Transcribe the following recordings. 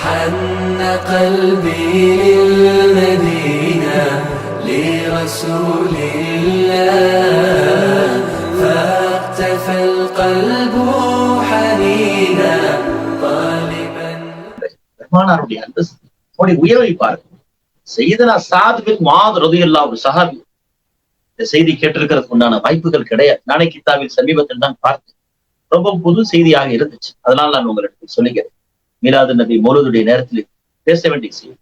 حن قلبي للمدينة لرسول الله فاقتفى القلب حنينا طالبا. பெருமானாருடைய அன்பு அவருடைய உயர்வை பாருங்க. சையதுனா சாத் பின் முஆத் ரலியல்லாஹு அன்ஹு சஹாபி. இந்த செய்தி கேட்டிருக்கிறதுக்கு உண்டான வாய்ப்புகள் கிடையாது. நானே கித்தாபில் சமீபத்தில் தான் பார்த்தேன். ரொம்ப புது செய்தியாக இருந்துச்சு. அதனால நான் உங்களுக்கு சொல்லுகிறேன். மீலாது நபி மௌலூதுடைய நேரத்தில் பேச வேண்டிய செய்தி.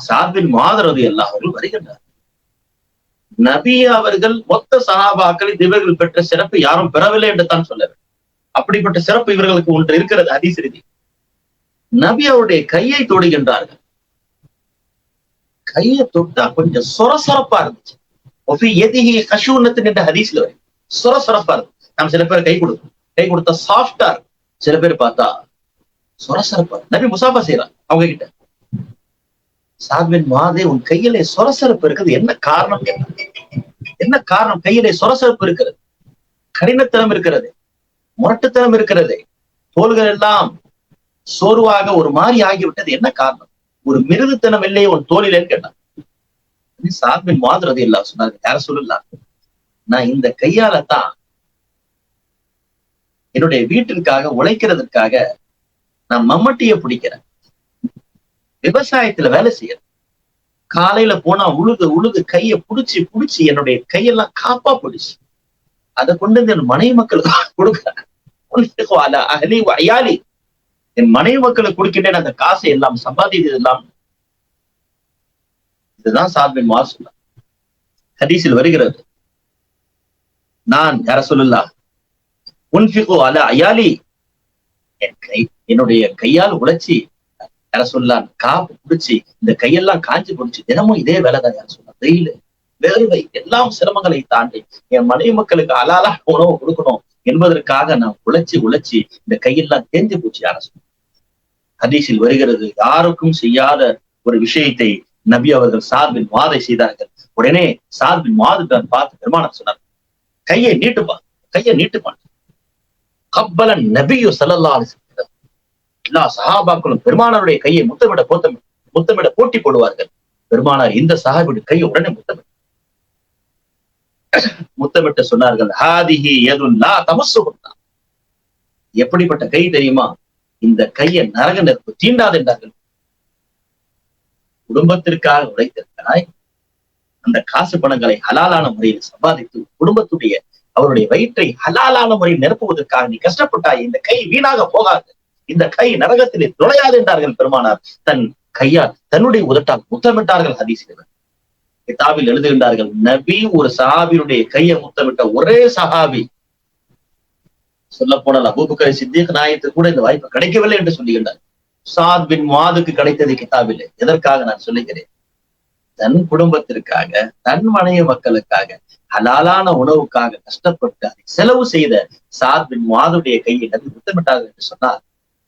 சாத் பின் முஆத் ரலியல்லாஹு அன்ஹு வருகின்றார். நபி அவர்கள் மொத்த சஹாபாக்களில் இவர்கள் பெற்ற சிறப்பு யாரும் பெறவில்லை என்று தான் சொல்ல வேண்டும். அப்படிப்பட்ட சிறப்பு இவர்களுக்கு ஒன்று இருக்கிறது. ஹதீஸ் ரீதி நபி அவருடைய கையை தொடுகின்றார்கள். கையை தொட்டா கொஞ்சம் சொரசொரப்பா இருந்துச்சு. என்ற ஹதீஸ்ல வரும் சொரசொரப்பா இருக்கு. நம்ம சில பேர் கை கொடுத்தா சாஃப்டா இருக்கும். சில பேர் பார்த்தா சொரசொரப்பா. நபி முசாஃபா செய்யறாங்க அவங்க கிட்ட. சாத் பின் முஆத், உன் கையிலே சொரசொரப்பு இருக்குது, என்ன காரணம்? என்ன காரணம்? கையிலே சொரசொரப்பு இருக்கிறது, கடினத்தனம் இருக்கிறது, முரட்டுத்தனம் இருக்கிறது, தோள்கள் எல்லாம் சோர்வாக ஒரு மாதிரி ஆகிவிட்டது, என்ன காரணம்? ஒரு மிருதுத்தனம் இல்லையே உன் தோளிலேன்னு கேட்டான். சாத் பின் முஆத் ரலியல்லாஹு அன்ஹு சொன்னாங்க, யார சொல்லலாம், நான் இந்த கையால தான் என்னுடைய வீட்டிற்காக உழைக்கிறதுக்காக நான் மம்மட்டிய பிடிக்கிறேன், விவசாயத்துல வேலை செய்யறேன். காலையில போனா உழுது கைய புடிச்சு என்னுடைய கையெல்லாம் காப்பா பிடிச்சு அதை கொண்டு வந்து என் மனைவி மக்களுக்கு கொடுக்குறேன். என் மனைவி மக்களுக்கு கொடுக்கின்றேன், அந்த காசை எல்லாம் சம்பாதித்தது எல்லாம். இதுதான் சாத் பின் முஆத் சொன்னார். ஹதீஸில் வருகிறது, நான் யார சொல்லலாம் உன்ஃபிகு அலா அயாலி, என்னுடைய கையால் உழைச்சி யார சொல்லலாம் காப்பு பிடிச்சி இந்த கையெல்லாம் காஞ்சி பிடிச்சி தினமும் இதே வேலைதான். யார சொல்லலாம் வெயில் வேர்வை எல்லாம் சிரமங்களை தாண்டி என் மனைவி மக்களுக்கு அலாலா உணவு கொடுக்கணும் என்பதற்காக நான் உழைச்சி இந்த கையெல்லாம் தேஞ்சு போச்சு. யார சொல்ல ஹதீஸில் வருகிறது, யாருக்கும் செய்யாத ஒரு விஷயத்தை நபி அவர்கள் சாத் பின் முஆதை செய்தார்கள். உடனே சாத் பின் முஆத் பார்த்து பெருமானார் சொன்னார், கையை நீட்டுப்பான். கப்பலன் நபியு ஸல்லல்லாஹு அலைஹி வஸல்லம். எல்லா சஹாபாக்களும் பெருமானாருடைய கையை முத்தமிட போட்டி போடுவார்கள். பெருமானார் இந்த சஹாபியுடைய கையை உடனே முத்தமிட்டு சொன்னார்கள், ஹாதிஹி யதுன் லா தமஸ்ஸுஹா. எப்படிப்பட்ட கை தெரியுமா? இந்த கையை நரக நெருப்பு தீண்டாது என்றார்கள். குடும்பத்திற்காக உழைத்திருக்கிறாய், அந்த காசு பணங்களை ஹலாலான முறையில் சம்பாதித்து குடும்பத்துடைய அவருடைய வயிற்றை ஹலாலான முறையில் நிரப்புவதற்காக நீ கஷ்டப்பட்டாய். இந்த கை வீணாக போகாது, இந்த கை நரகத்திலே நுழையாது என்றார்கள் பெருமானார். தன் கையால் தன்னுடைய உதட்டால் முத்தமிட்டார்கள். ஹதீஸில் கிதாபில் எழுதுகின்றார்கள், நபி ஒரு சஹாபியுடைய கையை முத்தமிட்ட ஒரே சஹாபி. சொல்ல போனால் அபூபக்கர் சித்திக் நாயகத்துக்கு கூட இந்த வாய்ப்பு கிடைக்கவில்லை என்று சொல்லுகின்றார். சாத் பின் முஆதுக்கு கிடைத்தது கிதாபில். எதற்காக நான் சொல்லுகிறேன்? தன் குடும்பத்திற்காக, தன் மனைவி மக்களுக்காக, ஹலாலான உணவுக்காக கஷ்டப்பட்டு அதை செலவு செய்த சாத் பின் முஆதுடைய கையை நபி முத்தமிட்டார்கள் என்று சொன்னால்,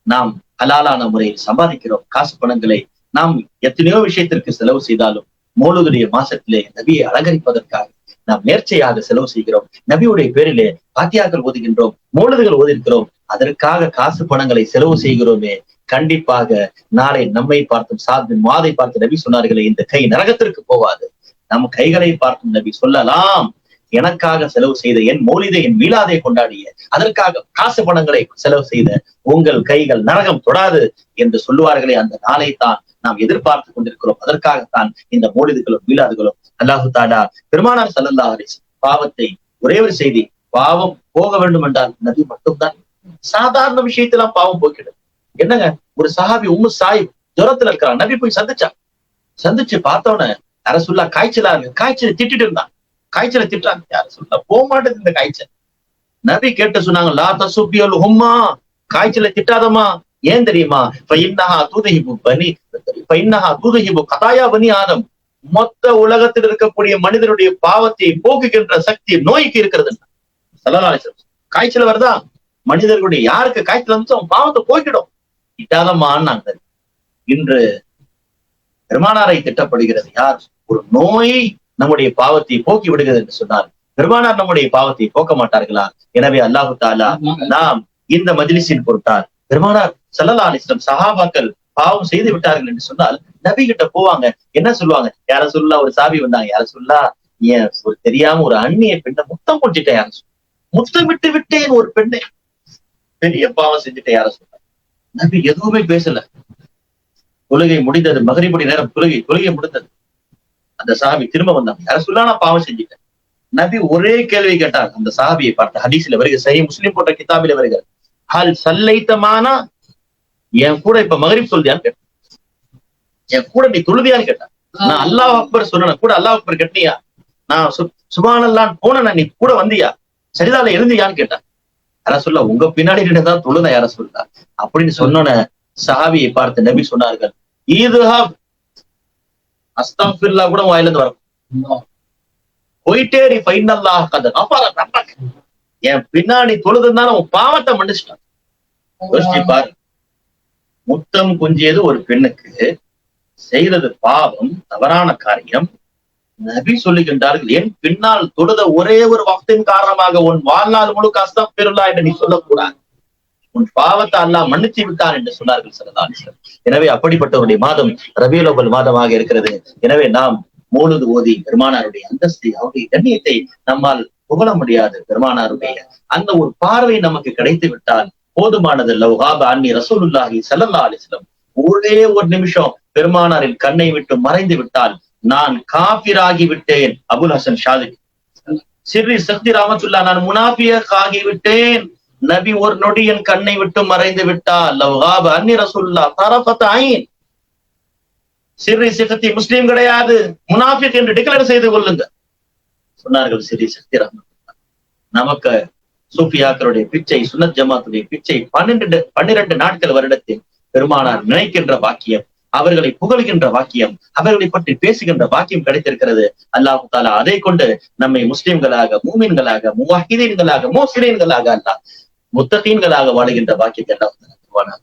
நாம் ஹலாலான முறையில் சம்பாதிக்கிறோம் காசு பணங்களை. நாம் எத்தனையோ விஷயத்திற்கு செலவு செய்தாலும் மௌலூதுடைய மாசத்திலே நபியை அலங்கரிப்பதற்காக நாம் நேர்ச்சையாக செலவு செய்கிறோம். நபியுடைய பேரிலே பாத்தியாக்கள் ஓதுகின்றோம், மௌலூதுகள் ஓதிருக்கிறோம். அதற்காக காசு பணங்களை செலவு செய்கிறோமே, கண்டிப்பாக நாளை நம்மை பார்த்தும் சாத் பின் முஆதை பார்த்து நபி சொன்னார்களே, இந்த கை நரகத்திற்கு போவாது. நம் கைகளை பார்த்தும் நபி சொல்லலாம், எனக்காக செலவு செய்த என் மௌலிதை, என் மீலாதை கொண்டாடிய, அதற்காக காசு பணங்களை செலவு செய்த உங்கள் கைகள் நரகம் தொடாது என்று சொல்லுவார்களே, அந்த நாளை தான் நாம் எதிர்பார்த்து கொண்டிருக்கிறோம். அதற்காகத்தான் இந்த மௌலிதுகளும் மீலாதுகளும். அல்லாஹு தஆலா பெருமானார் ஸல்லல்லாஹு அலைஹி வஸல்லம் பாவத்தை, ஒரே ஒரு செய்தி, பாவம் போக வேண்டும் என்றால் நபி மட்டும்தான். சாதாரண விஷயத்தெல்லாம் பாவம் போக்கிடும். என்னங்க, ஒரு சஹாபி உம்மு சாயிப் ஜுரத்துல இருக்கிறான். நபி போய் சந்திச்சு பார்த்தோன்னே யார சொல்லா காய்ச்சலா இருக்கு, காய்ச்சலை திட்டிட்டு இருந்தான். காய்ச்சலை திட்டுறாங்க, யார சொல்ல போக மாட்டேது இந்த காய்ச்சல். நபி கேட்டு சொன்னாங்க, லா தசுபியல் ஹும்மா, காய்ச்சலை திட்டாதமா. ஏன் தெரியுமா? ஃபைன்னஹா துதுஹிபு கதாயா பனி ஆதம். மொத்த உலகத்தில் இருக்கக்கூடிய மனிதனுடைய பாவத்தை போக்குகின்ற சக்தி நோய்க்கு இருக்கிறது. ஸல்லல்லாஹு அலைஹி வஸல்லம் காய்ச்சல் வருதா, மனிதர்களுடைய யாருக்கு காய்ச்சல் வந்துச்சோ அவன் பாவத்தை போக்கிடும், திட்டாதமான்னு. இன்று பெருமானாரை திட்டப்படுகிறது யார்? ஒரு நோய் நம்முடைய பாவத்தை போக்கி விடுகிறது என்று சொன்னார். பெருமானார் நம்முடைய பாவத்தை போக்க மாட்டார்களா? எனவே அல்லாஹு தஆலா நாம் இந்த மஜ்லிஸின் பொருட்டால் பெருமானார் ஸல்லல்லாஹு அலைஹி வஸல்லம் சஹாபாக்கள் பாவம் செய்து விட்டார்கள் என்று சொன்னால் நபி கிட்ட போவாங்க. என்ன சொல்லுவாங்க? யார சொல்லா ஒரு சாபி வந்தாங்க, யார சொல்லா ஏன் ஒரு தெரியாம ஒரு அந்நிய பெண்ணை முத்தம் போட்டுட்டேன், யார சொல்ல முத்தமிட்டு விட்டேன் ஒரு பெண்ணை, பெரிய பாவம் செஞ்சுட்டேன், யார சொல்ல. நபி எதுவுமே பேசல. தொழுகை முடிந்தது, மகரிபுடைய நேரம், தொழுகை முடிந்தது. அந்த சாபி திரும்ப வந்தாங்க, யார சொல்லா நான் பாவம் செஞ்சுட்டேன். நபி ஒரே கேள்வி கேட்டார். அந்த சாபியை பார்த்த ஹதீஸ்ல வருகிற, சஹீஹ் முஸ்லிம் போன்ற கிதாபில வருகிற, ஹல் சல்லைத்தமானா, என் கூட இப்ப மகரிப் சொல்லியான்னு கேட்டான். என் கூட நீ தொழுதியான்னு கேட்டான். நான் அல்லாஹ் அக்பர் சொன்ன கூட அல்லாஹ் அக்பர் கேட்டியா, நான் சுப்ஹானல்லாஹ் போன நீ கூட வந்தியா, சரிதால எழுந்தியான்னு கேட்டான். யார சொல்ல உங்க பின்னாடி தான் தொழுத, யார சொல்ல அப்படின்னு சொன்ன சஹாபியை பார்த்து நபி சொன்னார்கள், ஈதுஹப் அஸ்தக்ஃபிருல்லாஹ் கூட வாயில இருந்து வரும், போயிட்டே நீ ஃபைனல்லாஹ் கத கஃபர ரப்பக், என் பின்னாடி தொழுதுனால உன் பாவத்தை மன்னிச்சிட்டான். யோசிச்சு பாரு, முத்தம் கொஞ்சியது ஒரு பெண்ணுக்கு, செய்தது பாவம், தவறான காரியம். நபி சொல்லுகின்றார்கள், என் பின்னால் தொழுத ஒரே ஒரு வக்தின் காரணமாக உன் வாழ்நாள் முழுக்க அஸ்தக்ஃபிருல்லாஹ் என்று நீ சொல்லக்கூடாது, உன் பாவத்தை அல்லாஹ் மன்னிச்சு விட்டான் என்று சொன்னார்கள் ஸல்லல்லாஹு அலைஹி வஸல்லம். எனவே அப்படிப்பட்டவருடைய மாதம் ரபியுல் அவ்வல் மாதமாக இருக்கிறது. எனவே நாம் மௌலித் ஓதி பெருமானாருடைய அந்தஸ்தை, அவருடைய கண்ணியத்தை நம்மால் புகழ முடியாது. பெருமானாருடைய அந்த ஒரு பார்வை நமக்கு கிடைத்து விட்டால் போதுமானது. லவ் காப அன்னி ரசூலுல்லாஹி ஸல்லல்லாஹு அலைஹி வஸல்லம், ஒரே ஒரு நிமிஷம் பெருமானாரின் கண்ணை விட்டு மறைந்து விட்டால் நான் காபிராகி விட்டேன். அபுல் ஹசன் ஷாதிலி சிர்ரி சக்தி ரஹ்மத்துல்லாஹ், நான் முனாஃபிக் ஆகிவிட்டேன். நபி ஒரு நொடி என் கண்ணை விட்டு மறைந்து விட்டால், லவ் காப அன்னி ரசூலுல்லாஹ் தரஃபத் ஐன், சிர்ரி சக்தி முஸ்லீம் கிடையாது, முனாஃபிக் என்று டிக்ளேர் செய்து கொள்ளுங்க சொன்னார்கள் சிர்ரி சக்தி ரஹ்மத்துல்லாஹ். நமக்கு சூஃபியாக்களுடைய பிச்சை, சுன்னத் ஜமாத்துடைய பிச்சை 12 நாட்கள் வருடத்தில் பெருமானார் நினைக்கின்ற பாக்கியம், அவர்களை புகழ்கின்ற வாக்கியம், அவர்களை பற்றி பேசுகின்ற வாக்கியம் கிடைத்திருக்கிறது. அல்லாஹ் தஆலா அதை கொண்டு நம்மை முஸ்லிம்களாக, மூமின்களாக, முவஹிதீன்களாக, முஹ்சினீன்களாக, அல்லாஹ் முத்தகீன்களாக வாழுகின்ற வாக்கியத்தை அல்லாஹ் தஆலா தருவானாக.